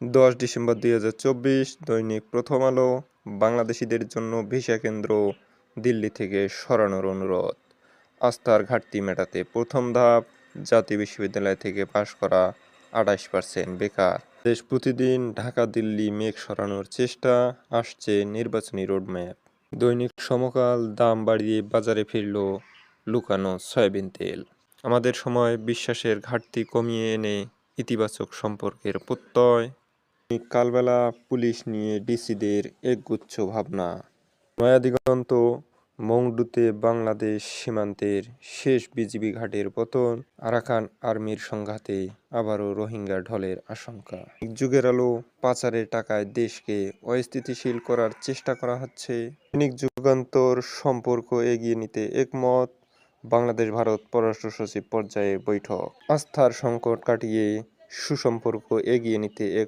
10 December 2024 দৈনিক প্রথম আলো। বাংলাদেশিদের জন্য ভিসা কেন্দ্র দিল্লি থেকে সরানোর অনুরোধ। আস্থার ঘাটতি মেটাতে প্রথম ধাপ, জাতীয় বিশ্ববিদ্যালয় থেকে পাশ করা 28% বেকার। দেশ প্রতিদিন ঢাকা দিল্লি মেঘ সরানোর চেষ্টা, আসছে নির্বাচনী রোডম্যাপ। দৈনিক সমকাল, দাম বাড়িয়ে বাজারে ফিরল লুকানো সয়াবিন তেল। আমাদের সময় বিশ্বাসের ঘাটতি কমিয়ে এনে ইতিবাচক সম্পর্কের প্রত্যয়। কালবেলা পুলিশ নিয়ে ডিসিদের একগুচ্ছ ভাবনা। নয়াদিগন্ত, মংডুতে বাংলাদেশ সীমান্তের শেষ বিজিবি ঘাটের পতন। আরাকান আর্মির সংঘাতে আবারও রোহিঙ্গা ঢলের আশঙ্কা। যুগের আলো, পাচারের টাকায় দেশকে অস্থিতিশীল করার চেষ্টা করা হচ্ছে। দৈনিক যুগান্তর, সম্পর্ক এগিয়ে নিতে একমত। বাংলাদেশ ভারত পররাষ্ট্র সচিব পর্যায়ে বৈঠক। আস্থার সংকট কাটিয়ে সুসম্পর্ক এগিয়ে নিতে এক